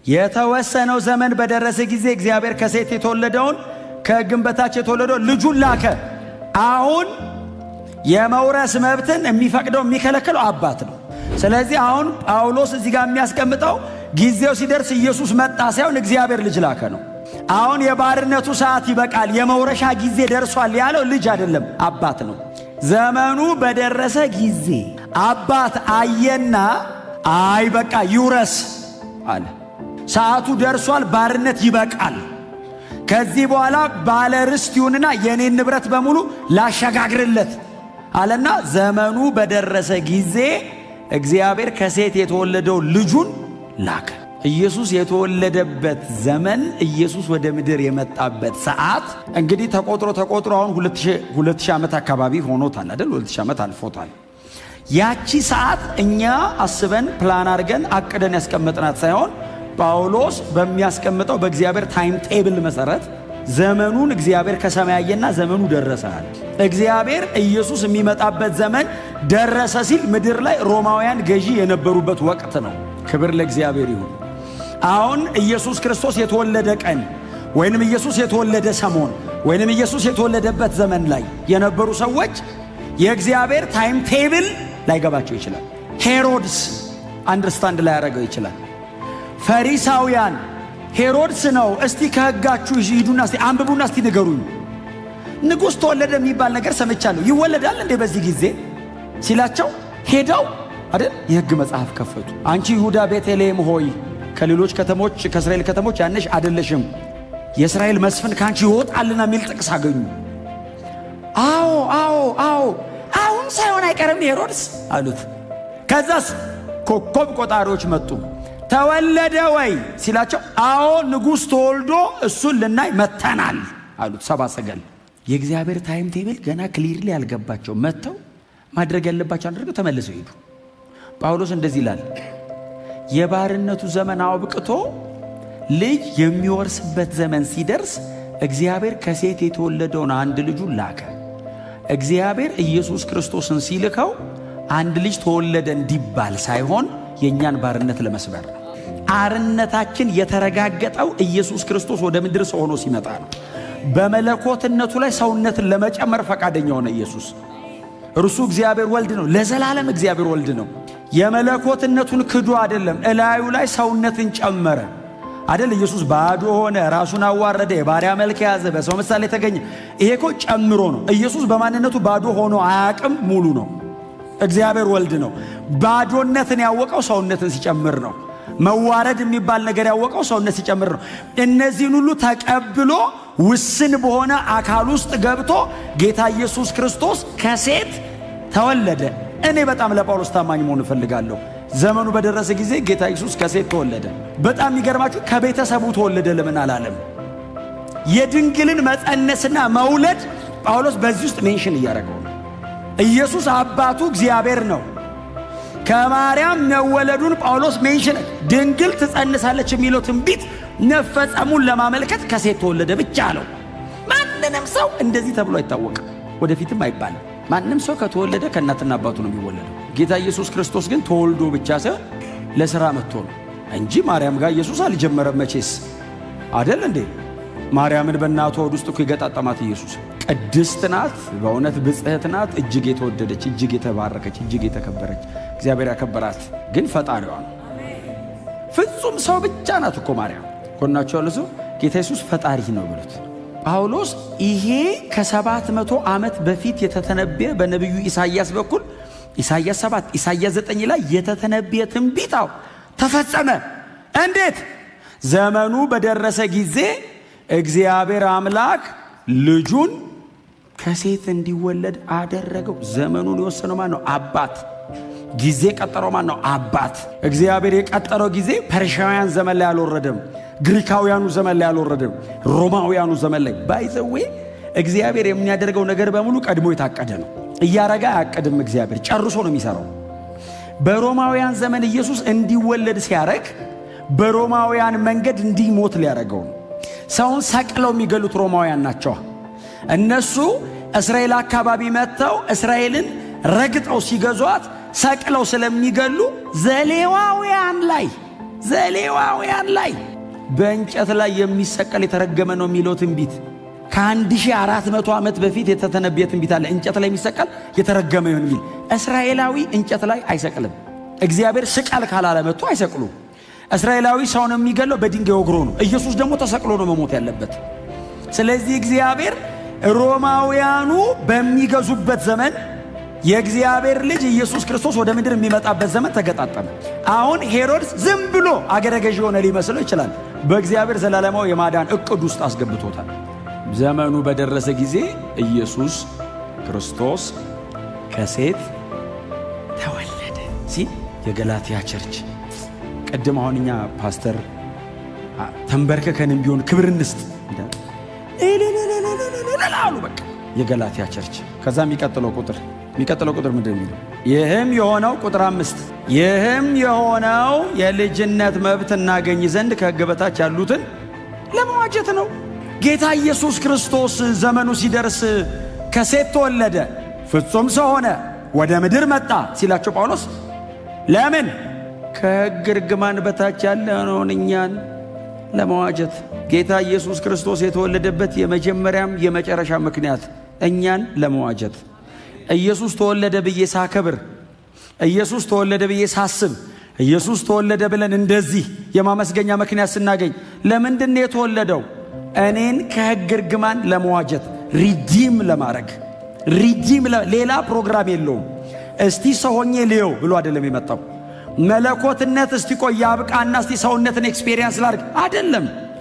የተወሰነው ዘመን በደረሰ ጊዜ እግዚአብሔር ከሴት የተወለደውን ከሕግም በታች የተወለደውን ልጁን ላከ። አሁን የመውረስ መብትን የሚፈቅደው የሚከለክለው አባት ነው። ስለዚህ አሁን ጳውሎስ እዚህ ጋር የሚያስቀምጠው ጊዜው ሲደርስ ኢየሱስ መጣ ሳይሆን እግዚአብሔር ልጅ ላከ ነው። አሁን የባርነቱ ሰዓት ይበቃል፣ የመውረሻ ጊዜ ደርሷል ያለው ልጅ አይደለም አባት ነው። ዘመኑ በደረሰ ጊዜ አባት አየና አይ በቃ ይውረስ አለ። ሰዓቱ ደርሷል፣ ባርነት ይበቃል፣ ከዚህ በኋላ ባለ ርስት ይሁንና የኔን ንብረት በሙሉ ላሸጋግርለት አለና ዘመኑ በደረሰ ጊዜ እግዚአብሔር ከሴት የተወለደው ልጁን ላከ። ኢየሱስ የተወለደበት ዘመን፣ ኢየሱስ ወደ ምድር የመጣበት ሰዓት እንግዲህ ተቆጥሮ አሁን 2000 ዓመት አካባቢ ሆኖታል አይደል? 2000 ዓመት አልፎታል። ያቺ ሰዓት እኛ አስበን ፕላን አድርገን አቅደን ያስቀመጥናት ሳይሆን ጳውሎስ በሚያስቀምጠው በእግዚአብሔር ታይም ቴብል መሰረት ዘመኑን እግዚአብሔር ከሰማያየና ዘመኑ ደረሰሃል። እግዚአብሔር ኢየሱስ የሚመጣበት ዘመን ደረሰ ሲል ምድር ላይ ሮማውያን ገዢ የነበሩበት ወቅት ነው። ክብር ለእግዚአብሔር ይሁን። አሁን ኢየሱስ ክርስቶስ የተወለደ ቀን ወይንም ኢየሱስ የተወለደ ሰሞን ወይንም ኢየሱስ የተወለደበት ዘመን ላይ የነበሩ ሰዎች የእግዚአብሔር ታይም ቴብል ላይገባቸው ይችላል። ሄሮድስ አንደርስታንድ ላይ ያደረገው ይችላል። ፈሪሳውያን ሄሮድስ ነው እስቲ ከሕጋችሁ ሂዱና እስቲ አንብቡና እስቲ ንገሩኝ፣ ንጉሥ ተወለደ የሚባል ነገር ሰምቻለሁ፣ ይወለዳል እንዴ በዚህ ጊዜ ሲላቸው ሄደው አይደል የሕግ መጽሐፍ ከፈቱ። አንቺ ይሁዳ ቤተልሔም ሆይ ከሌሎች ከተሞች ከእስራኤል ከተሞች ያነሽ አይደለሽም፣ የእስራኤል መስፍን ካንቺ ይወጣልና የሚል ጥቅስ አገኙ። አዎ አሁን ሳይሆን አይቀርም ሄሮድስ አሉት። ከዛስ ኮከብ ቆጣሪዎች መጡ። ተወለደ ወይ ሲላቸው አዎ ንጉሥ ተወልዶ እሱን ልናይ መተናል አሉት። ሰብአ ሰገል የእግዚአብሔር ታይም ቴብል ገና ክሊርሊ ያልገባቸው መጥተው ማድረግ ያለባቸው አድርገው ተመልሰው ሄዱ። ጳውሎስ እንደዚህ ይላል፣ የባርነቱ ዘመን አብቅቶ ልጅ የሚወርስበት ዘመን ሲደርስ እግዚአብሔር ከሴት የተወለደውን አንድ ልጁን ላከ። እግዚአብሔር ኢየሱስ ክርስቶስን ሲልከው አንድ ልጅ ተወለደ እንዲባል ሳይሆን የእኛን ባርነት ለመስበር ነው። አርነታችን የተረጋገጠው ኢየሱስ ክርስቶስ ወደ ምድር ሰው ሆኖ ሲመጣ ነው። በመለኮትነቱ ላይ ሰውነትን ለመጨመር ፈቃደኛ ሆነ ኢየሱስ። እርሱ እግዚአብሔር ወልድ ነው፣ ለዘላለም እግዚአብሔር ወልድ ነው። የመለኮትነቱን ክዶ አይደለም፣ እላዩ ላይ ሰውነትን ጨመረ አይደል? ኢየሱስ ባዶ ሆነ፣ ራሱን አዋረደ፣ የባሪያ መልክ ያዘ፣ በሰው ምሳሌ ተገኘ። ይሄ እኮ ጨምሮ ነው። ኢየሱስ በማንነቱ ባዶ ሆኖ አያውቅም፣ ሙሉ ነው። እግዚአብሔር ወልድ ነው። ባዶነትን ያወቀው ሰውነትን ሲጨምር ነው። መዋረድ የሚባል ነገር ያወቀው ሰውነት ሲጨምር ነው። እነዚህን ሁሉ ተቀብሎ ውስን በሆነ አካል ውስጥ ገብቶ ጌታ ኢየሱስ ክርስቶስ ከሴት ተወለደ። እኔ በጣም ለጳውሎስ ታማኝ መሆን እፈልጋለሁ። ዘመኑ በደረሰ ጊዜ ጌታ ኢየሱስ ከሴት ተወለደ። በጣም የሚገርማችሁ ከቤተሰቡ ተወለደ ለምን አላለም? የድንግልን መጸነስና መውለድ ጳውሎስ በዚህ ውስጥ ሜንሽን እያደረገው ነው። ኢየሱስ አባቱ እግዚአብሔር ነው። ከማርያም መወለዱን ጳውሎስ ሜንሽን፣ ድንግል ትጸንሳለች የሚለው ትንቢት መፈጸሙን ለማመልከት ከሴት ተወለደ ብቻ አለው። ማንንም ሰው እንደዚህ ተብሎ አይታወቅም፣ ወደፊትም አይባልም። ማንም ሰው ከተወለደ ከእናትና አባቱ ነው የሚወለደው። ጌታ ኢየሱስ ክርስቶስ ግን ተወልዶ ብቻ ሳይሆን ለሥራ መጥቶ ነው እንጂ ማርያም ጋር ኢየሱስ አልጀመረም። መቼስ አደል እንዴ? ማርያምን በእናቷ ሆድ ውስጥ እኮ የገጣጠማት ኢየሱስ ቅድስት ናት፣ በእውነት ብጽሕት ናት፣ እጅግ የተወደደች፣ እጅግ የተባረከች፣ እጅግ የተከበረች፣ እግዚአብሔር ያከበራት ግን ፈጣሪዋ ነው። ፍጹም ሰው ብቻ ናት እኮ ማርያም። ጎናቸው ያለ ሰው ጌታ ኢየሱስ ፈጣሪ ነው ብሎት። ጳውሎስ ይሄ ከ700 ዓመት በፊት የተተነበየ በነቢዩ ኢሳይያስ በኩል ኢሳይያስ 7 ኢሳይያስ 9 ላይ የተተነበየ ትንቢታው ተፈጸመ። እንዴት? ዘመኑ በደረሰ ጊዜ እግዚአብሔር አምላክ ልጁን ከሴት እንዲወለድ አደረገው። ዘመኑን የወሰነው ማን ነው? አባት። ጊዜ ቀጠረው ማን ነው? አባት። እግዚአብሔር የቀጠረው ጊዜ ፐርሺያውያን ዘመን ላይ አልወረደም፣ ግሪካውያኑ ዘመን ላይ አልወረደም፣ ሮማውያኑ ዘመን ላይ። ባይዘዌ እግዚአብሔር የሚያደርገው ነገር በሙሉ ቀድሞ የታቀደ ነው። እያረጋ አያቅድም። እግዚአብሔር ጨርሶ ነው የሚሰራው። በሮማውያን ዘመን ኢየሱስ እንዲወለድ ሲያረግ በሮማውያን መንገድ እንዲሞት ሊያረገው ነው። ሰውን ሰቅለው የሚገሉት ሮማውያን ናቸው። እነሱ እስራኤል አካባቢ መጥተው እስራኤልን ረግጠው ሲገዟት ሰቅለው ስለሚገሉ ዘሌዋውያን ላይ በእንጨት ላይ የሚሰቀል የተረገመ ነው የሚለው ትንቢት ከ1400 ዓመት በፊት የተተነበየ ትንቢት አለ። እንጨት ላይ የሚሰቀል የተረገመ ይሁን የሚል። እስራኤላዊ እንጨት ላይ አይሰቅልም። እግዚአብሔር ስቀል ካላለ መጥቶ አይሰቅሉ። እስራኤላዊ ሰውን የሚገለው በድንጋይ ወግሮ ነው። ኢየሱስ ደግሞ ተሰቅሎ ነው መሞት ያለበት። ስለዚህ እግዚአብሔር ሮማውያኑ በሚገዙበት ዘመን የእግዚአብሔር ልጅ ኢየሱስ ክርስቶስ ወደ ምድር የሚመጣበት ዘመን ተገጣጠመ። አሁን ሄሮድስ ዝም ብሎ አገረ ገዥ ሆነ ሊመስለው ይችላል። በእግዚአብሔር ዘላለማዊ የማዳን እቅድ ውስጥ አስገብቶታል። ዘመኑ በደረሰ ጊዜ ኢየሱስ ክርስቶስ ከሴት ተወለደ ሲል የገላትያ ቸርች ቀደም አሁን እኛ ፓስተር ተንበርከከንም ቢሆን ክብር እንስጥ አሉ። በቃ የገላትያ ቸርች። ከዛ የሚቀጥለው ቁጥር ምንድን ነው? ይህም የሆነው ቁጥር 5 ይህም የሆነው የልጅነት መብት እናገኝ ዘንድ ከሕግ በታች ያሉትን ለመዋጀት ነው። ጌታ ኢየሱስ ክርስቶስ ዘመኑ ሲደርስ ከሴት ተወለደ፣ ፍጹም ሰው ሆነ፣ ወደ ምድር መጣ ሲላቸው ጳውሎስ ለምን? ከሕግ እርግማን በታች ያለነውን እኛን ለመዋጀት። ጌታ ኢየሱስ ክርስቶስ የተወለደበት የመጀመሪያም የመጨረሻ ምክንያት እኛን ለመዋጀት። ኢየሱስ ተወለደ ብዬ ሳከብር፣ ኢየሱስ ተወለደ ብዬ ሳስብ፣ ኢየሱስ ተወለደ ብለን እንደዚህ የማመስገኛ ምክንያት ስናገኝ ለምንድን ነው የተወለደው? እኔን ከሕግ እርግማን ለመዋጀት፣ ሪዲም ለማድረግ። ሌላ ፕሮግራም የለውም። እስቲ ሰው ሆኜ ልየው ብሎ አይደለም የመጣው። መለኮትነት እስቲ ቆይ ያብቃና እስቲ ሰውነትን ኤክስፔሪየንስ ላድርግ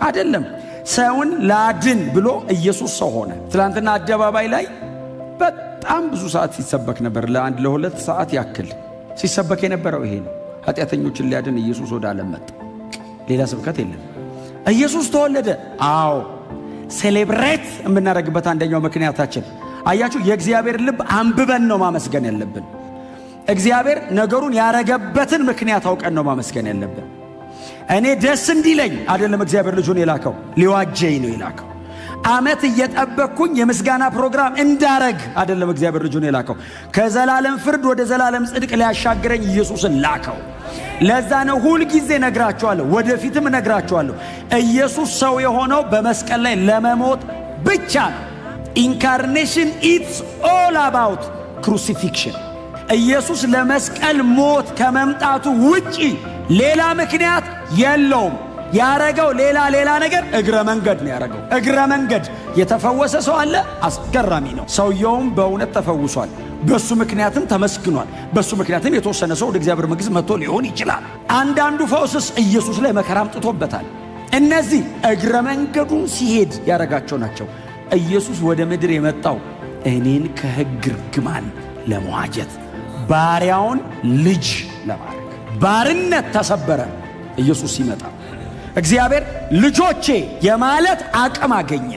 አይደለም። ሰውን ላድን ብሎ ኢየሱስ ሰው ሆነ። ትላንትና አደባባይ ላይ በጣም ብዙ ሰዓት ሲሰበክ ነበር። ለ1-2 ሰዓት ያክል ሲሰበክ የነበረው ይሄ ነው። ኃጢአተኞችን ሊያድን ኢየሱስ ወደ ዓለም መጣ። ሌላ ስብከት የለም። ኢየሱስ ተወለደ። አዎ ሴሌብሬት የምናደርግበት አንደኛው ምክንያታችን አያችሁ፣ የእግዚአብሔር ልብ አንብበን ነው ማመስገን ያለብን። እግዚአብሔር ነገሩን ያረገበትን ምክንያት አውቀን ነው ማመስገን ያለብን። እኔ ደስ እንዲለኝ አይደለም እግዚአብሔር ልጁን የላከው፣ ሊዋጀኝ ነው የላከው። ዓመት እየጠበቅኩኝ የምስጋና ፕሮግራም እንዳረግ አይደለም እግዚአብሔር ልጁን የላከው። ከዘላለም ፍርድ ወደ ዘላለም ጽድቅ ሊያሻግረኝ ኢየሱስን ላከው። ለዛ ነው ሁል ጊዜ ነግራችኋለሁ፣ ወደፊትም ነግራችኋለሁ። ኢየሱስ ሰው የሆነው በመስቀል ላይ ለመሞት ብቻ ነው። ኢንካርኔሽን ኢትስ ኦል አባውት ክሩሲፊክሽን። ኢየሱስ ለመስቀል ሞት ከመምጣቱ ውጪ ሌላ ምክንያት የለውም። ያረገው ሌላ ነገር እግረ መንገድ ነው ያረገው። እግረ መንገድ የተፈወሰ ሰው አለ። አስገራሚ ነው። ሰውየውም በእውነት ተፈውሷል። በሱ ምክንያትም ተመስግኗል። በሱ ምክንያትም የተወሰነ ሰው ወደ እግዚአብሔር መንግሥት መጥቶ ሊሆን ይችላል። አንዳንዱ ፈውስስ ኢየሱስ ላይ መከራ አምጥቶበታል። እነዚህ እግረ መንገዱን ሲሄድ ያረጋቸው ናቸው። ኢየሱስ ወደ ምድር የመጣው እኔን ከሕግ እርግማን ለመዋጀት፣ ባሪያውን ልጅ ለማድረግ። ባርነት ተሰበረ ኢየሱስ ሲመጣ። እግዚአብሔር ልጆቼ የማለት አቅም አገኘ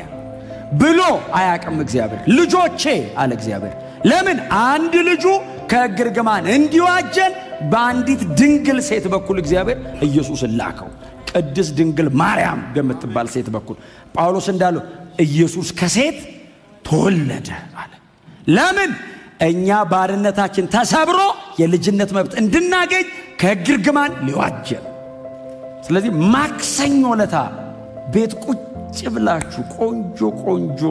ብሎ አያቅም። እግዚአብሔር ልጆቼ አለ። እግዚአብሔር ለምን? አንድ ልጁ ከሕግ እርግማን እንዲዋጀን በአንዲት ድንግል ሴት በኩል እግዚአብሔር ኢየሱስን ላከው። ቅድስት ድንግል ማርያም በምትባል ሴት በኩል ጳውሎስ እንዳለው ኢየሱስ ከሴት ተወለደ አለ። ለምን? እኛ ባርነታችን ተሰብሮ የልጅነት መብት እንድናገኝ ከሕግ እርግማን ሊዋጀን። ስለዚህ ማክሰኞ ለታ ቤት ቁጭ ብላችሁ ቆንጆ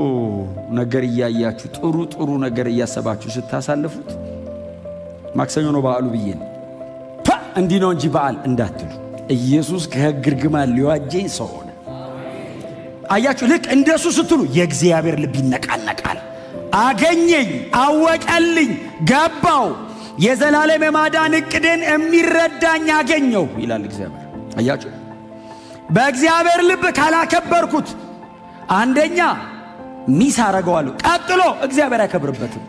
ነገር እያያችሁ ጥሩ ነገር እያሰባችሁ ስታሳልፉት ማክሰኞ ነው በዓሉ ብዬ ነው እንዲህ ነው እንጂ በዓል እንዳትሉ። ኢየሱስ ከሕግ እርግማን ሊዋጀኝ ሰው ሆነ። አያችሁ፣ ልክ እንደሱ ስትሉ የእግዚአብሔር ልብ ይነቃነቃል። አገኘኝ፣ አወቀልኝ፣ ገባው፣ የዘላለም የማዳን ዕቅድን የሚረዳኝ አገኘው ይላል እግዚአብሔር። አያችሁ፣ በእግዚአብሔር ልብ ካላከበርኩት አንደኛ ሚስ አረገዋለሁ፣ ቀጥሎ እግዚአብሔር አይከብርበትም።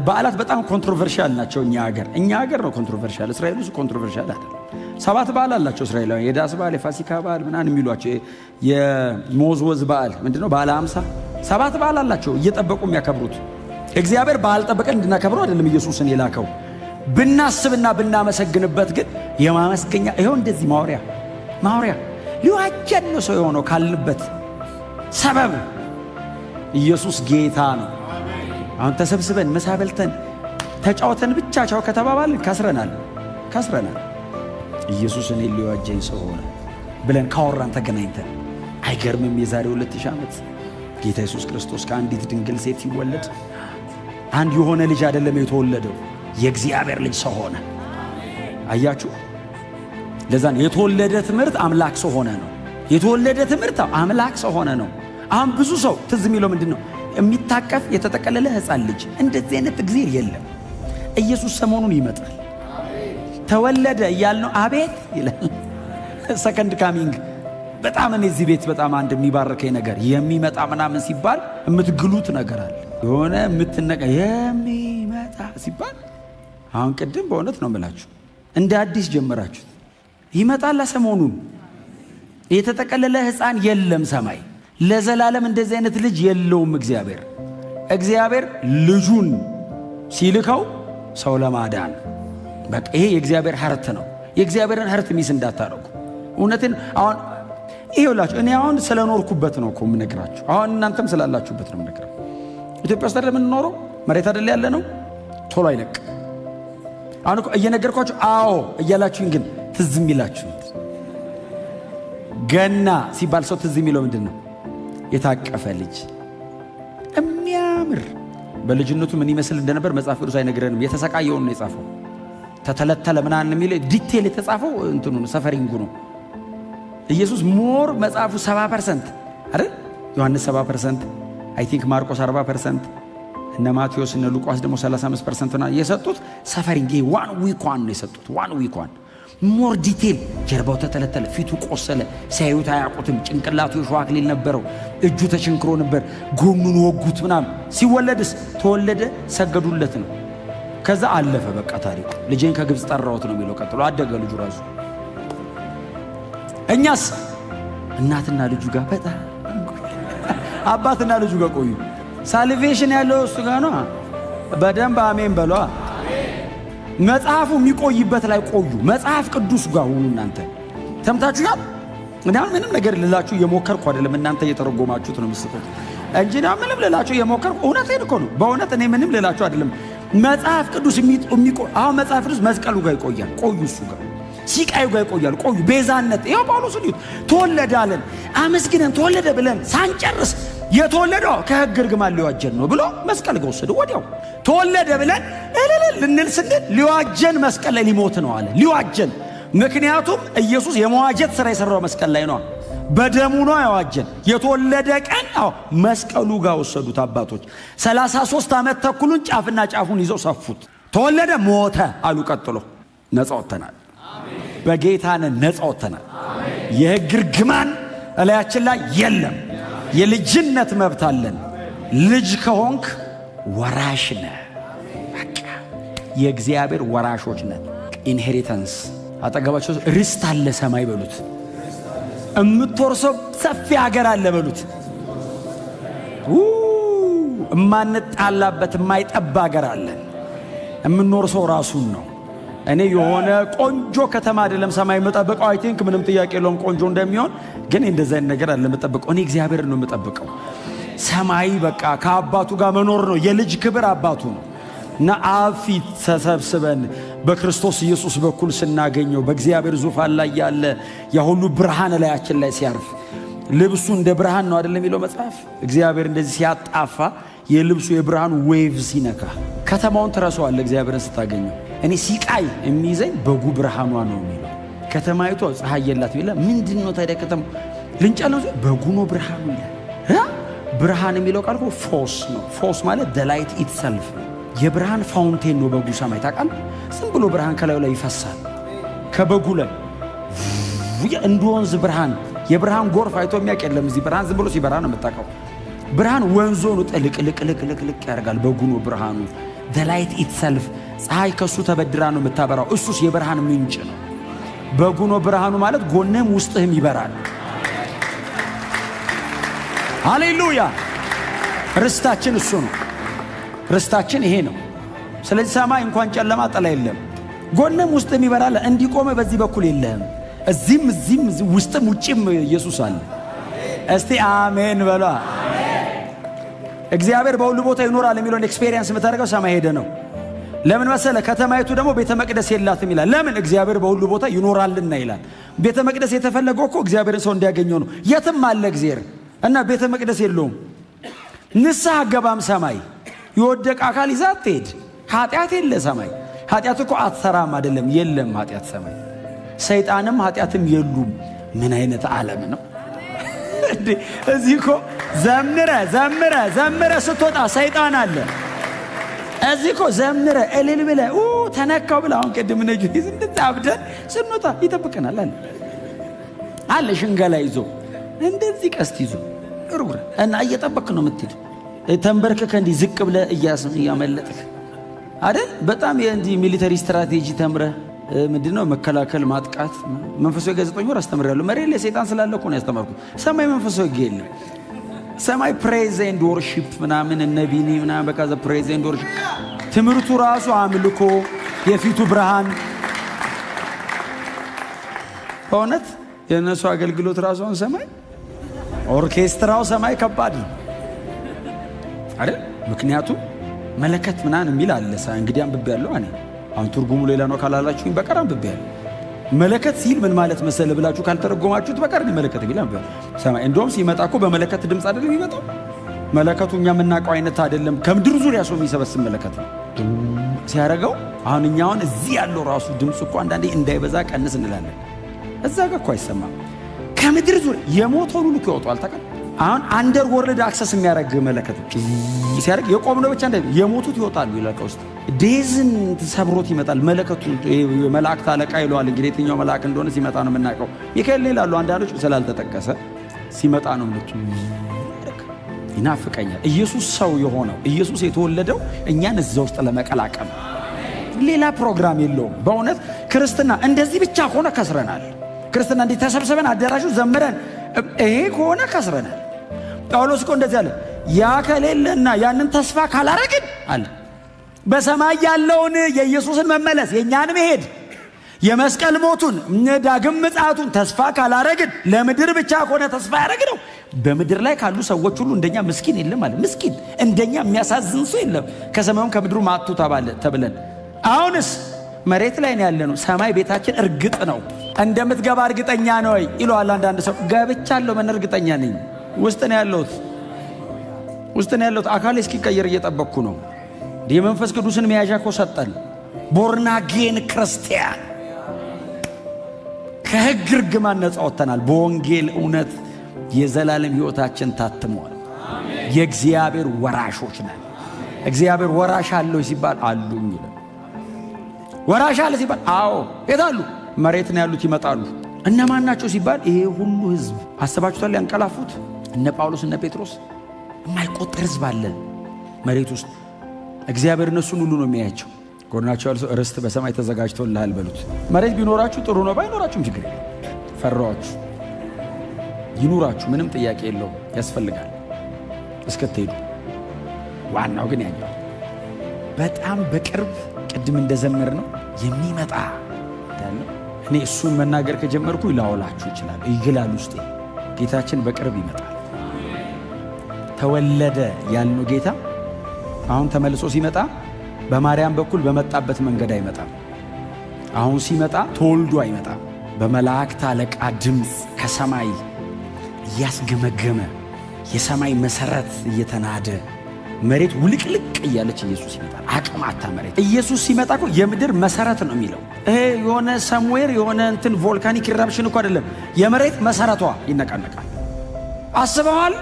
በዓላት በጣም ኮንትሮቨርሻል ናቸው። እኛ ሀገር ነው ኮንትሮቨርሻል። እስራኤል ውስጥ ኮንትሮቨርሻል አይደለም። 7 በዓል አላቸው እስራኤላውያን። የዳስ በዓል፣ የፋሲካ በዓል ምናምን የሚሏቸው፣ የሞዝወዝ በዓል ምንድነው፣ በዓለ 50 7 በዓል አላቸው እየጠበቁ የሚያከብሩት። እግዚአብሔር በዓል ጠበቀን እንድናከብረው አይደለም ኢየሱስን የላከው። ብናስብና ብናመሰግንበት ግን የማመስገኛ ይኸው እንደዚህ ማውሪያ ሊዋጀን ነው ሰው የሆነው ካልንበት ሰበብ ኢየሱስ ጌታ ነው። አሁን ተሰብስበን ምሳ በልተን ተጫውተን ብቻ ቻው ከተባባልን ከስረናል። ኢየሱስ እኔ ሊዋጀኝ ሰው ሆነ ብለን ካወራን ተገናኝተን አይገርምም? የዛሬ 2000 ዓመት ጌታ ኢየሱስ ክርስቶስ ከአንዲት ድንግል ሴት ሲወለድ አንድ የሆነ ልጅ አይደለም የተወለደው፣ የእግዚአብሔር ልጅ ሰው ሆነ። አያችሁ? ለዛን የተወለደ ትምህርት አምላክ ሰው ሆነ ነው። የተወለደ ትምህርት አምላክ ሰው ሆነ ነው። አሁን ብዙ ሰው ትዝ የሚለው ምንድነው? የሚታቀፍ የተጠቀለለ ሕፃን ልጅ። እንደዚህ አይነት እግዚአብሔር የለም። ኢየሱስ ሰሞኑን ይመጣል። ተወለደ እያልነው አቤት ይላል። ሰከንድ ካሚንግ በጣም እኔ እዚህ ቤት በጣም አንድ የሚባርከኝ ነገር የሚመጣ ምናምን ሲባል የምትግሉት ነገር አለ። የሆነ የምትነቀ የሚመጣ ሲባል አሁን ቅድም በእውነት ነው የምላችሁ እንደ አዲስ ጀመራችሁት። ይመጣል ሰሞኑን። የተጠቀለለ ሕፃን የለም ሰማይ ለዘላለም እንደዚህ አይነት ልጅ የለውም። እግዚአብሔር ልጁን ሲልከው ሰው ለማዳን በቃ ይሄ የእግዚአብሔር ሀርት ነው። የእግዚአብሔርን ሀርት ሚስ እንዳታረጉ። እውነትን አሁን ይሄውላችሁ እኔ አሁን ስለኖርኩበት ነው እኮ የምነግራችሁ። አሁን እናንተም ስላላችሁበት ነው የምነግራችሁ። ኢትዮጵያ ውስጥ አይደለም የምንኖረው፣ መሬት አይደለም ያለ ነው። ቶሎ አይለቅ። አሁን እኮ እየነገርኳችሁ አዎ እያላችሁኝ ግን ትዝ የሚላችሁ ገና ሲባል ሰው ትዝ የሚለው ምንድን ነው? የታቀፈ ልጅ የሚያምር በልጅነቱ ምን ይመስል እንደነበር መጽሐፍ ቅዱስ አይነግረንም። የተሰቃየውን ነው የጻፈው። ተተለተለ ምናምን የሚል ዲቴል የተጻፈው እንትኑ ነው፣ ሰፈሪንጉ ነው። ኢየሱስ ሞር መጽሐፉ 70% አይደል? ዮሐንስ 70%፣ አይ ቲንክ ማርቆስ 40%፣ እነ ማቴዎስ እነ ሉቃስ ደግሞ 35% ነው የሰጡት። ሰፈሪንግ ዋን ዊኳን ነው የሰጡት። ዋን ዊኳን ሞር ዲቴል። ጀርባው ተተለተለ፣ ፊቱ ቆሰለ፣ ሲያዩት አያውቁትም። ጭንቅላቱ የሾህ አክሊል ነበረው፣ እጁ ተቸንክሮ ነበር፣ ጎኑን ወጉት ምናምን። ሲወለድስ ተወለደ፣ ሰገዱለት ነው። ከዛ አለፈ በቃ ታሪኩ። ልጄን ከግብፅ ጠራሁት ነው የሚለው። ቀጥሎ አደገ ልጁ ራሱ። እኛስ እናትና ልጁ ጋር በጣም አባትና ልጁ ጋር ቆዩ። ሳልቬሽን ያለው እሱ ጋር ነው። በደንብ አሜን በሏ። መጽሐፉ የሚቆይበት ላይ ቆዩ። መጽሐፍ ቅዱስ ጋር ሁኑ። እናንተ ሰምታችኋል። እኔ ምንም ነገር ልላችሁ የሞከርኩ አይደለም፣ እናንተ እየተረጎማችሁት ነው የምትስቁት እንጂ ምንም ልላችሁ የሞከርኩ እውነቴን እኮ ነው። በእውነት እኔ ምንም ልላችሁ አይደለም። መጽሐፍ ቅዱስ አሁን መጽሐፍ ቅዱስ መስቀሉ ጋር ይቆያል። ቆዩ። እሱ ጋር ሲቃዩ ጋር ይቆያል። ቆዩ። ቤዛነት ይኸው ጳውሎስ ልዩት ተወለደ አለን። አመስግነን ተወለደ ብለን ሳንጨርስ የተወለደው ከሕግ እርግማን ሊዋጀን ነው ብሎ መስቀል ጋር ወሰደ። ወዲያው ተወለደ ብለን ልንል ስንል ሊዋጀን መስቀል ላይ ሊሞት ነው አለ። ሊዋጀን። ምክንያቱም ኢየሱስ የመዋጀት ሥራ የሠራው መስቀል ላይ ነው። በደሙ ነው ያዋጀን። የተወለደ ቀን መስቀሉ ጋር ወሰዱት አባቶች። 33 ዓመት ተኩሉን ጫፍና ጫፉን ይዘው ሰፉት። ተወለደ፣ ሞተ አሉ። ቀጥሎ ነፃ ወጥተናል። በጌታን ነፃ ወጥተናል። የሕግ እርግማን እላያችን ላይ የለም። የልጅነት መብት አለን። ልጅ ከሆንክ ወራሽ ነህ። በቃ የእግዚአብሔር ወራሾች ነን። ኢንሄሪታንስ አጠገባቸው ርስት አለ ሰማይ በሉት። እምትወርሰው ሰፊ ሀገር አለ በሉት። እማንጣላበት የማይጠባ ሀገር አለ። የምንወርሰው ራሱን ነው። እኔ የሆነ ቆንጆ ከተማ አይደለም ሰማይ የምጠብቀው። አይ ቲንክ ምንም ጥያቄ የለውም ቆንጆ እንደሚሆን፣ ግን እንደዛ አይነት ነገር አለ የምጠብቀው። እኔ እግዚአብሔር ነው የምጠብቀው። ሰማይ በቃ ከአባቱ ጋር መኖር ነው። የልጅ ክብር አባቱ ነው እና አብ ፊት ተሰብስበን በክርስቶስ ኢየሱስ በኩል ስናገኘው በእግዚአብሔር ዙፋን ላይ ያለ የሁሉ ብርሃን ላያችን ላይ ሲያርፍ ልብሱ እንደ ብርሃን ነው አይደለም የሚለው መጽሐፍ። እግዚአብሔር እንደዚህ ሲያጣፋ የልብሱ የብርሃኑ ዌቭ ሲነካ ከተማውን ትረሳዋለህ እግዚአብሔርን ስታገኘው። እኔ ሲቃይ የሚይዘኝ በጉ ብርሃኗ ነው የሚለው። ከተማይቷ ፀሐይ የላት ይላል። ምንድን ነው ታዲያ ከተማ ልንጨለው? በጉ ነው ብርሃኑ ይላል። ብርሃን የሚለው ቃል እኮ ፎስ ነው። ፎስ ማለት the light itself የብርሃን ፋውንቴን ነው በጉ ሰማይ። ታውቃለህ? ዝም ብሎ ብርሃን ከላዩ ላይ ይፈሳል ከበጉ ላይ እንደ ወንዝ ብርሃን። የብርሃን ጎርፍ አይቶ የሚያውቅ የለም እዚህ። ብርሃን ዝም ብሎ ሲበራ ነው የምታውቀው። ብርሃን ወንዞ ነው ጥልቅ ያደርጋል። በጉ ነው ብርሃኑ the light itself። ፀሐይ ከሱ ተበድራ ነው የምታበራው። እሱስ የብርሃን ምንጭ ነው። በጉ ነው ብርሃኑ ማለት ጎንህም ውስጥህም ይበራል። ሃሌሉያ! ርስታችን እሱ ነው። ርስታችን ይሄ ነው። ስለዚህ ሰማይ እንኳን ጨለማ ጥላ የለም። ጎንህም ውስጥህም ይበራል። እንዲቆመ በዚህ በኩል የለህም። እዚህም ውስጥም ውጭም ኢየሱስ አለ። እስቲ አሜን በሏ። እግዚአብሔር በሁሉ ቦታ ይኖራል የሚለውን ኤክስፔሪየንስ የምታደርገው ሰማይ ሄደ ነው። ለምን መሰለ? ከተማይቱ ደግሞ ቤተ መቅደስ የላትም ይላል። ለምን? እግዚአብሔር በሁሉ ቦታ ይኖራልና ይላል። ቤተ መቅደስ የተፈለገው እኮ እግዚአብሔርን ሰው እንዲያገኘው ነው። የትም አለ እግዚአብሔር እና ቤተ መቅደስ የለውም። ንስሐ አገባም ሰማይ የወደቀ አካል ይዛ አትሄድ። ኃጢአት የለ ሰማይ። ኃጢአት እኮ አትሰራም አይደለም፣ የለም ኃጢአት ሰማይ። ሰይጣንም ኃጢአትም የሉም። ምን አይነት ዓለም ነው እዚህ እኮ ዘምረ ስትወጣ ሰይጣን አለ። እዚህ እኮ ዘምረ እልል ብለ ተነካው ብለ አሁን ቅድም ነጁ እንድታብደን ስንወጣ ይጠብቀናል አለ ሽንገላ ይዞ እንደዚህ ቀስት ይዞ እርውረ እና እየጠበክ ነው የምትሄድ። ተንበርከከ እንዲህ ዝቅ ብለ እያመለጥክ አይደል? በጣም የእንዲህ ሚሊተሪ ስትራቴጂ ተምረ ምንድነው መከላከል ማጥቃት። መንፈሳዊ ጋዜጠኛ ወር አስተምራለሁ። መሬት ላይ ሰይጣን ስላለ እኮ ነው ያስተማርኩት። ሰማይ መንፈሳዊ ጌል ሰማይ ፕሬዝ ኤንድ ወርሺፕ ምናምን ነቢኒ ምናምን በቃ ዘ ፕሬዝ ኤንድ ወርሺፕ ትምህርቱ ራሱ አምልኮ የፊቱ ብርሃን። በእውነት የእነሱ አገልግሎት ራሱን ሰማይ ኦርኬስትራው ሰማይ ከባድ ነው አይደል? ምክንያቱም መለከት ምናምን የሚል አለ። እንግዲህ አንብቤ ያለው አሁን ትርጉሙ ሌላ ነው ካላላችሁኝ በቀር አንብቤ ያለው። መለከት ሲል ምን ማለት መሰለ ብላችሁ ካልተረጎማችሁት በቀር መለከት የሚል አንብቤ ሰማይ። እንደውም ሲመጣ እኮ በመለከት ድምፅ አይደለም የሚመጣው። መለከቱ እኛ የምናውቀው አይነት አይደለም። ከምድር ዙሪያ ሰው የሚሰበስብ መለከት ነው ሲያደርገው። አሁን እኛውን እዚህ ያለው ራሱ ድምፅ እኮ አንዳንዴ እንዳይበዛ ቀንስ እንላለን። እዛ ጋር እኮ አይሰማም። ከምድር ዙሪያ የሞተው ሁሉ ይወጣል። ታውቃለህ? አሁን አንደር ወርልድ አክሰስ የሚያደርግ መለከት ሲያደርግ የቆምነው ብቻ እንደ የሞቱት ይወጣሉ ይላል። ከውስጥ ዴዝን ሰብሮት ይመጣል መለከቱ። መላእክት አለቃ ይለዋል። እንግዲህ የትኛው መልአክ እንደሆነ ሲመጣ ነው የምናውቀው። ሚካኤል ነው ይላሉ አንዳንዶች፣ ስላልተጠቀሰ ሲመጣ ነው ምልክቱ። ይናፍቀኛል። ኢየሱስ ሰው የሆነው ኢየሱስ የተወለደው እኛን እዛ ውስጥ ለመቀላቀል፣ ሌላ ፕሮግራም የለውም። በእውነት ክርስትና እንደዚህ ብቻ ከሆነ ከስረናል። ክርስትና እንዲህ ተሰብስበን አዳራሹ ዘምረን ይሄ ከሆነ ከስረናል። ጳውሎስ እኮ እንደዚህ አለ፣ ያ ከሌለና ያንን ተስፋ ካላረግን አለ በሰማይ ያለውን የኢየሱስን መመለስ የእኛን መሄድ የመስቀል ሞቱን ዳግም ምጽአቱን ተስፋ ካላረግን ለምድር ብቻ ከሆነ ተስፋ ያረግነው በምድር ላይ ካሉ ሰዎች ሁሉ እንደኛ ምስኪን የለም አለ። ምስኪን እንደኛ የሚያሳዝን ሰው የለም ከሰማዩም ከምድሩ ማጡ ተብለን። አሁንስ መሬት ላይ ነው ያለነው። ሰማይ ቤታችን እርግጥ ነው። እንደምትገባ እርግጠኛ ነው ወይ ይለዋል አንዳንድ ሰው። ገብቻለሁ ምን እርግጠኛ ነኝ። ውስጥ ነው ያለሁት አካሌ እስኪቀየር እየጠበቅኩ ነው። የመንፈስ ቅዱስን መያዣ እኮ ሰጠን። ቦርናጌን ክርስቲያን ከሕግ እርግማን ነፃ ወጥተናል። በወንጌል እውነት የዘላለም ሕይወታችን ታትሟል። የእግዚአብሔር ወራሾች ነን። እግዚአብሔር ወራሽ አለው ሲባል አሉኝ ይላል። ወራሽ አለ ሲባል አዎ የት አሉ? መሬት ነው ያሉት። ይመጣሉ። እነማን ናቸው ሲባል ይሄ ሁሉ ህዝብ አሰባችሁታል? ያንቀላፉት እነ ጳውሎስ እነ ጴጥሮስ የማይቆጠር ህዝብ አለ መሬት ውስጥ። እግዚአብሔር እነሱን ሁሉ ነው የሚያያቸው። ጎናቸው ያለው ርስት በሰማይ ተዘጋጅቶልሃል በሉት። መሬት ቢኖራችሁ ጥሩ ነው፣ ባይኖራችሁም ችግር የለም። ፈራችሁ ይኑራችሁ፣ ምንም ጥያቄ የለውም። ያስፈልጋል እስክትሄዱ። ዋናው ግን ያኛው በጣም በቅርብ ቅድም እንደዘመር ነው የሚመጣ ያለ። እኔ እሱን መናገር ከጀመርኩ ላወላችሁ ይችላል። ይግላል ውስጤ። ጌታችን በቅርብ ይመጣል። ተወለደ ያልነው ጌታ አሁን ተመልሶ ሲመጣ በማርያም በኩል በመጣበት መንገድ አይመጣም። አሁን ሲመጣ ተወልዶ አይመጣም። በመላእክት አለቃ ድምፅ ከሰማይ እያስገመገመ የሰማይ መሰረት እየተናደ መሬት ውልቅልቅ እያለች ኢየሱስ ይመጣል። አቅም አታ መሬት ኢየሱስ ሲመጣ እኮ የምድር መሰረት ነው የሚለው። ይሄ የሆነ ሰምዌር የሆነ እንትን ቮልካኒክ ኢራፕሽን እኮ አይደለም። የመሬት መሰረቷ ይነቃነቃል። አስበዋል?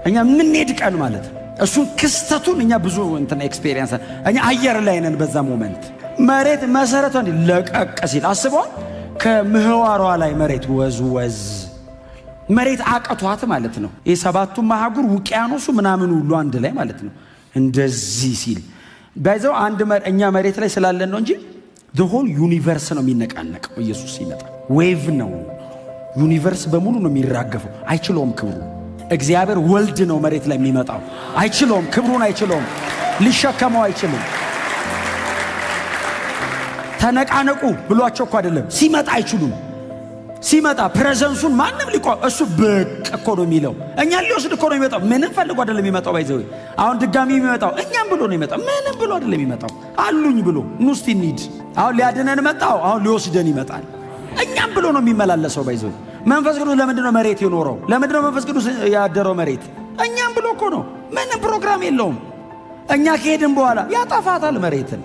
እኛ የምንሄድ ቀን ማለት ነው። እሱን ክስተቱን እኛ ብዙ እንትን ኤክስፔሪየንስ እኛ አየር ላይ ነን። በዛ ሞመንት መሬት መሰረቷ ለቀቅ ሲል አስበዋል? ከምህዋሯ ላይ መሬት ወዝ መሬት አቀቷት ማለት ነው። የሰባቱ ማህጉር ውቅያኖሱ ምናምን ሁሉ አንድ ላይ ማለት ነው። እንደዚህ ሲል ባይዘው አንድ እኛ መሬት ላይ ስላለን ነው እንጂ the whole ዩኒቨርስ ነው የሚነቃነቀው። ኢየሱስ ሲመጣ ዌቭ ነው። ዩኒቨርስ በሙሉ ነው የሚራገፈው። አይችለውም ክብሩ። እግዚአብሔር ወልድ ነው መሬት ላይ የሚመጣው። አይችለውም፣ ክብሩን አይችለውም፣ ሊሸከመው አይችልም። ተነቃነቁ ብሏቸው እኮ አይደለም፣ ሲመጣ አይችሉም። ሲመጣ ፕሬዘንሱን ማንም ሊቆም እሱ ብቅ እኮ ነው የሚለው። እኛን ሊወስድ እኮ ነው የሚመጣው። ምንም ፈልጎ አይደለም የሚመጣው። ባይዘው አሁን ድጋሚ የሚመጣው እኛም ብሎ ነው የሚመጣው። ምንም ብሎ አይደለም የሚመጣው። አሉኝ ብሎ ኑስቲ እንሂድ። አሁን ሊያድነን መጣው። አሁን ሊወስደን ይመጣል። እኛም ብሎ ነው የሚመላለሰው። ባይዘው መንፈስ ቅዱስ ለምንድነው መሬት የኖረው? ለምንድነው መንፈስ ቅዱስ ያደረው መሬት? እኛም ብሎ እኮ ነው። ምንም ፕሮግራም የለውም። እኛ ከሄድን በኋላ ያጠፋታል። መሬትን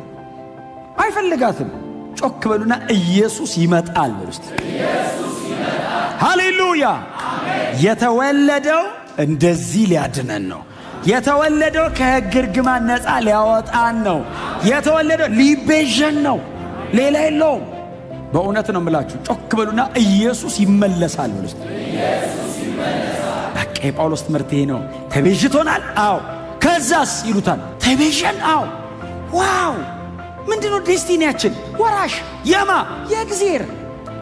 አይፈልጋትም። ጮክ በሉና ኢየሱስ ይመጣል በሉት። ሃሌሉያ! የተወለደው እንደዚህ ሊያድነን ነው። የተወለደው ከሕግ እርግማን ነፃ ሊያወጣን ነው። የተወለደው ሊቤዠን ነው። ሌላ የለውም። በእውነት ነው የምላችሁ። ጮክ በሉና ኢየሱስ ይመለሳል በሉት። በቃ የጳውሎስ ትምህርት ይሄ ነው። ተቤዥቶናል። አዎ። ከዛስ ይሉታል ተቤዠን። አዎ። ዋው! ምንድነው ዴስቲኒያችን? ወራሽ የማ የእግዚአብሔር።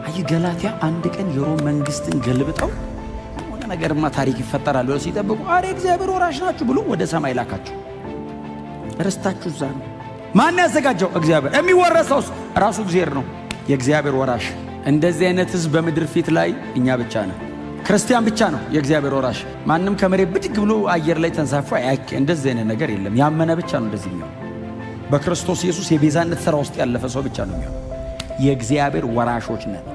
አይ ገላትያ አንድ ቀን የሮም መንግስትን ገልብጠው ሆነ ነገርማ ታሪክ ይፈጠራል ብለው ሲጠብቁ አሬ እግዚአብሔር ወራሽ ናችሁ ብሎ ወደ ሰማይ ላካችሁ። ርስታችሁ እዛ ነው። ማን ያዘጋጀው? እግዚአብሔር። የሚወረሰውስ ራሱ እግዚአብሔር ነው። የእግዚአብሔር ወራሽ። እንደዚህ አይነት ህዝብ በምድር ፊት ላይ እኛ ብቻ ነን። ክርስቲያን ብቻ ነው የእግዚአብሔር ወራሽ። ማንም ከመሬት ብድግ ብሎ አየር ላይ ተንሳፎ እንደዚህ አይነት ነገር የለም። ያመነ ብቻ ነው እንደዚህ የሚሆነው። በክርስቶስ ኢየሱስ የቤዛነት ሥራ ውስጥ ያለፈ ሰው ብቻ ነው የሚሆነው። የእግዚአብሔር ወራሾች ነን።